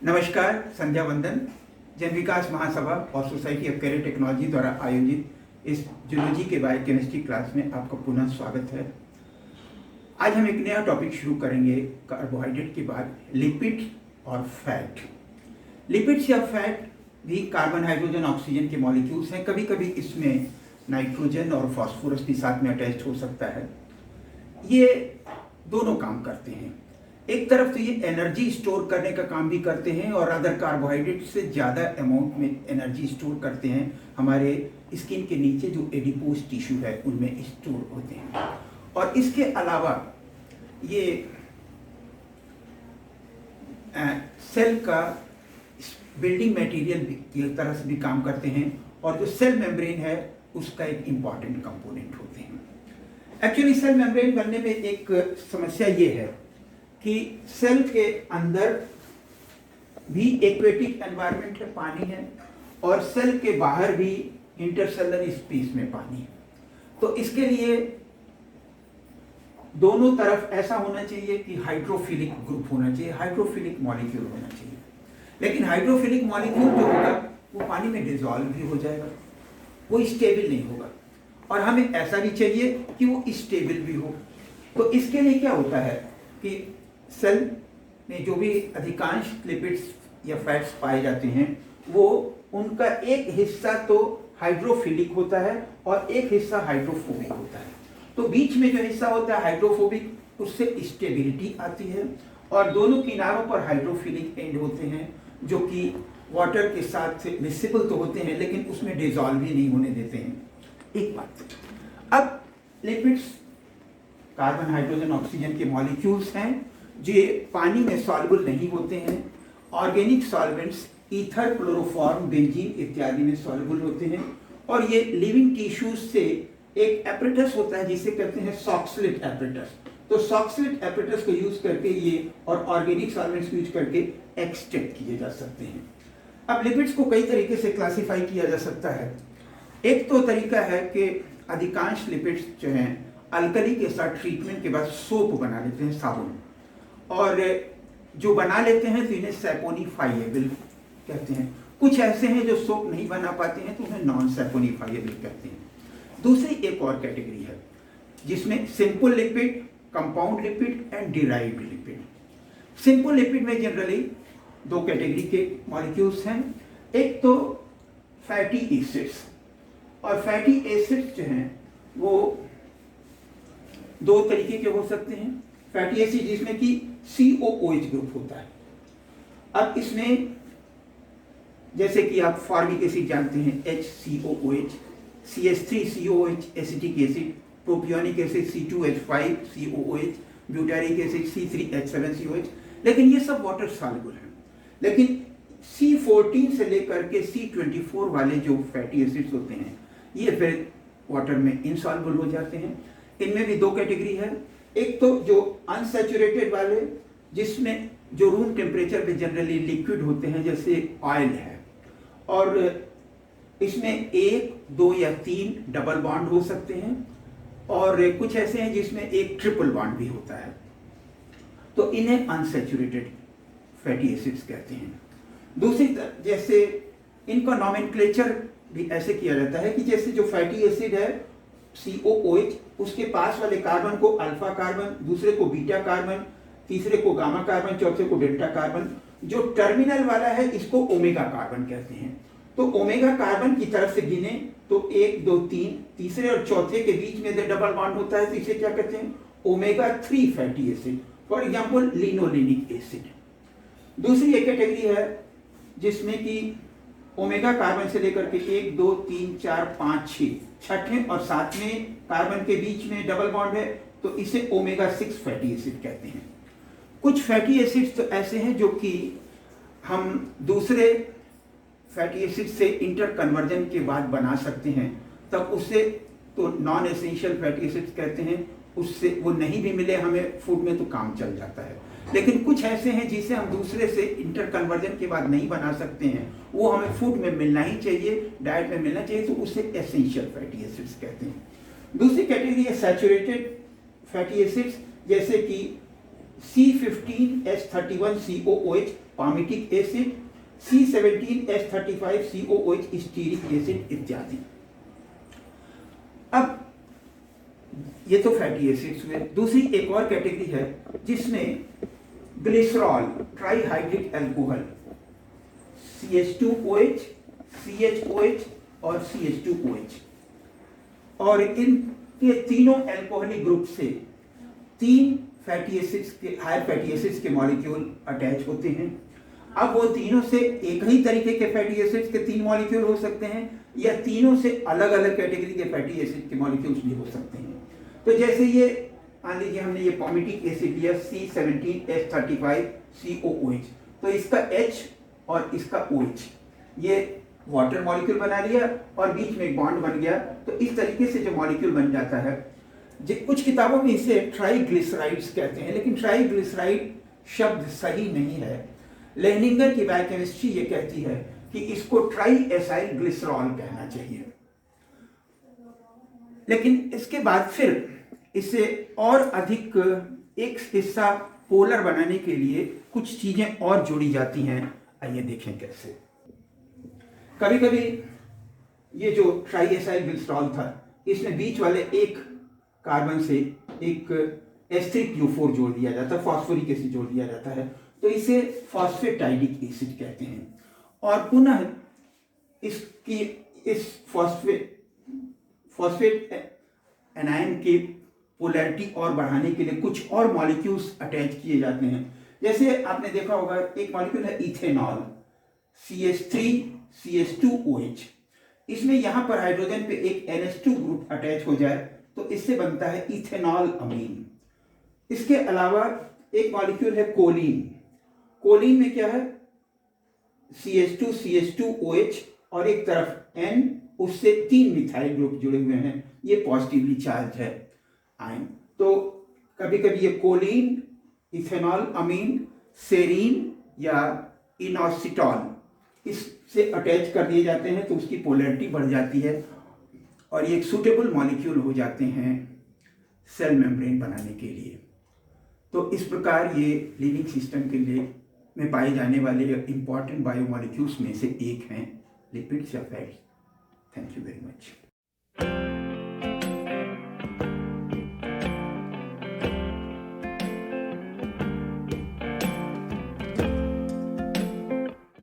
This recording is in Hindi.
नमस्कार, संध्या वंदन। जन विकास महासभा और सोसाइटी ऑफ कैरियर टेक्नोलॉजी द्वारा आयोजित इस जूलॉजी के बायोकेमिस्ट्री क्लास में आपका पुनः स्वागत है। आज हम एक नया टॉपिक शुरू करेंगे कार्बोहाइड्रेट के बाद, लिपिड और फैट। लिपिड्स या फैट भी कार्बन, हाइड्रोजन, ऑक्सीजन के मॉलिक्यूल्स हैं। कभी कभी इसमें नाइट्रोजन और फास्फोरस भी साथ में अटैच हो सकता है। ये दोनों काम करते हैं। एक तरफ तो ये एनर्जी स्टोर करने का काम भी करते हैं और अदर कार्बोहाइड्रेट से ज़्यादा अमाउंट में एनर्जी स्टोर करते हैं। हमारे स्किन के नीचे जो एडिपोज टिश्यू है उनमें स्टोर होते हैं। और इसके अलावा ये सेल का बिल्डिंग मटेरियल की तरह से भी काम करते हैं और जो सेल मेम्ब्रेन है उसका एक इम्पॉर्टेंट कंपोनेंट होते हैं। एक्चुअली सेल मेम्ब्रेन बनने में एक समस्या ये है कि सेल के अंदर भी एक्वेटिक एनवायरनमेंट है, पानी है, और सेल के बाहर भी इंटरसेलर स्पेस में पानी है। तो इसके लिए दोनों तरफ ऐसा होना चाहिए कि हाइड्रोफिलिक ग्रुप होना चाहिए, हाइड्रोफिलिक मॉलिक्यूल होना चाहिए। लेकिन हाइड्रोफिलिक मॉलिक्यूल जो होगा वो पानी में डिसॉल्व भी हो जाएगा, वो स्टेबल नहीं होगा। और हमें ऐसा भी चाहिए कि वो स्टेबल भी हो। तो इसके लिए क्या होता है कि सेल में जो भी अधिकांश लिपिड्स या फैट्स पाए जाते हैं वो उनका एक हिस्सा तो हाइड्रोफिलिक होता है और एक हिस्सा हाइड्रोफोबिक होता है। तो बीच में जो हिस्सा होता है हाइड्रोफोबिक, उससे स्टेबिलिटी आती है, और दोनों किनारों पर हाइड्रोफिलिक एंड होते हैं जो कि वाटर के साथ मिक्सिबल तो होते हैं लेकिन उसमें डिसॉल्व भी नहीं होने देते हैं। एक बात, अब लिपिड्स कार्बन, हाइड्रोजन, ऑक्सीजन के मॉलिक्यूल्स हैं जो पानी में सॉल्युबल नहीं होते हैं। Organic solvents ether, chloroform, benzene इत्यादि में सॉल्युबल होते हैं। और ये लिविंग टिश्यूज से एक एपरेटस होता है जिसे कहते हैं सॉक्सलेट एपरेटस। तो सॉक्सलेट एपरेटस को यूज करके ये और ऑर्गेनिक सॉल्वेंट्स को यूज करके एक्सट्रैक्ट किए जा सकते हैं। अब लिपिड्स को कई तरीके से क्लासिफाई किया जा सकता है। एक तो तरीका है कि अधिकांश लिपिड्स जो हैं अल्कली के साथ ट्रीटमेंट के बाद सोप बना लेते हैं, साबुन, और जो बना लेते हैं तो इन्हें सैपोनिफाइएबल कहते हैं। कुछ ऐसे हैं जो सोप नहीं बना पाते हैं तो उन्हें नॉन सैपोनिफाइएबल कहते हैं। दूसरी एक और कैटेगरी है जिसमें simple lipid, compound lipid and derived lipid. Simple lipid में जनरली दो कैटेगरी के मॉलिक्यूल्स हैं। एक तो फैटी एसिड्स, और फैटी एसिड्स जो हैं वो दो तरीके के हो सकते हैं। फैटी एसिड जिसमें कि COOH ग्रुप होता है। अब इसमें जैसे कि आप फॉर्मिक एसिड जानते हैं HCOOH, CH3COOH acetic acid, propionic acid C2H5COOH, butyric acid C3H7COH, लेकिन ये सब वाटर सॉल्युबल हैं। लेकिन C14 से लेकर के C24 वाले जो फैटी एसिड्स होते हैं ये फिर वाटर में इनसॉल्युबल हो जाते हैं। इनमें भी दो कैटेगरी है। एक तो जो अनसैचुरेटेड वाले जिसमें जो रूम टेम्परेचर पे जनरली लिक्विड होते हैं जैसे ऑयल है, और इसमें 1, 2 या 3 डबल बॉन्ड हो सकते हैं, और कुछ ऐसे हैं जिसमें एक ट्रिपल बॉन्ड भी होता है। तो इन्हें अनसैचुरेटेड फैटी एसिड्स कहते हैं। दूसरी तरफ जैसे इनका नॉमेनक्लेचर भी ऐसे किया जाता है कि जैसे जो फैटी एसिड है COOH, उसके पास वाले कार्बन को अल्फा कार्बन, दूसरे को बीटा कार्बन, तीसरे को गामा कार्बन, चौथे को डेल्टा कार्बन। जो टर्मिनल वाला है इसको ओमेगा कार्बन कहते हैं। तो ओमेगा कार्बन की तरफ से गिने तो 1, 2, 3, तीसरे और चौथे के बीच में डबल बॉन्ड होता है तो इसे क्या कहते हैं? Omega 3 fatty acid, for example linolenic acid. दूसरी एक कैटेगरी है जिसमें कि ओमेगा कार्बन से लेकर के 1, 2, 3, 4, 5, 6, छठे और सातवें कार्बन के बीच में डबल बॉन्ड है तो इसे ओमेगा 6 फैटी एसिड कहते हैं। कुछ फैटी एसिड्स तो ऐसे हैं जो कि हम दूसरे फैटी एसिड से इंटर कन्वर्जन के बाद बना सकते हैं, तब उससे तो नॉन एसेंशियल फैटी एसिड्स कहते हैं। उससे वो नहीं भी मिले हमें फूड में तो काम चल जाता है। लेकिन कुछ ऐसे हैं जिसे हम दूसरे से इंटर कन्वर्जन के बाद नहीं बना सकते हैं, वो हमें फूड में मिलना ही चाहिए, डाइट में मिलना चाहिए, तो उसे एसेंशियल फैटी एसिड्स कहते हैं। दूसरी कैटेगरी है सैचुरेटेड फैटी एसिड्स, जैसे कि C15H31COOH palmitic acid, C17H35COOH stearic acid इत्यादि। अब ये तो फैटी एसिड्स हुए। दूसरी एक और कैटेगरी है जिसमें glycerol, trihydric alcohol, CH2OH, CHOH और CH2OH, और इनके तीनों अल्कोहलिक ग्रुप से 3 फैटी एसिड्स के, हायर फैटी एसिड्स के मॉलिक्यूल अटैच होते हैं। अब वो तीनों से एक ही तरीके के फैटी एसिड्स के 3 मॉलिक्यूल हो सकते हैं, या तीनों से अलग अलग कैटेगरी के फैटी एसिड के मॉलिक्यूल्स भी हो सकते हैं। तो जैसे ये मान लीजिए हमने ये पामिटिक एसिड लिया C17H35COOH, तो इसका H और इसका OH, ये वाटर मॉलिक्यूल बना लिया और बीच में एक बॉन्ड बन गया। तो इस तरीके से जो मॉलिक्यूल बन जाता है, कुछ किताबों में इसे ट्राइग्लिसराइड्स कहते हैं, लेकिन ट्राइग्लिसराइड शब्द सही नहीं है। लेहनिंगर की बायोकेमिस्ट्री ये कहती है कि इसको ट्राई एसाइल ग्लिसरॉल कहना चाहिए। लेकिन इसके बाद फिर इसे और अधिक एक हिस्सा पोलर बनाने के लिए कुछ चीजें और जोड़ी जाती हैं। आइए देखें कैसे। कभी कभी ये जो ट्राई एसाइल ग्लिसरॉल था, इसमें बीच वाले एक कार्बन से एक H3PO4 जोड़ दिया जाता है, फॉस्फोरिक एसिड जोड़ दिया जाता है, तो इसे फॉस्फेटाइडिक एसिड कहते हैं। और पुनः इसकी इस फॉस्फेट एनायन की पोलैरिटी और बढ़ाने के लिए कुछ और मॉलिक्यूल्स अटैच किए जाते हैं। जैसे आपने देखा होगा एक मॉलिक्यूल है इथेनॉल, CH3CH2OH। इसमें यहां पर हाइड्रोजन पे एक NH2 ग्रुप अटैच हो जाए तो इससे बनता है इथेनॉल अमीन। इसके अलावा एक मॉलिक्यूल है कोलिन। कोलिन में क्या है, CH2CH2OH और एक तरफ N, उससे 3 मिथाइल ग्रुप जुड़े हुए हैं, ये पॉजिटिवली चार्ज है आयन। तो कभी कभी ये कोलिन, इथेनॉल अमीन, सेरीन या इनोसिटॉल इससे अटैच कर दिए जाते हैं, तो उसकी पोलैरिटी बढ़ जाती है और ये एक सूटेबल मॉलिक्यूल हो जाते हैं सेल मेम्ब्रेन बनाने के लिए। तो इस प्रकार ये लिविंग सिस्टम के लिए में पाए जाने वाले इंपॉर्टेंट बायोमॉलिक्यूल्स में से एक हैं लिपिड्स या fats. Thank you very much.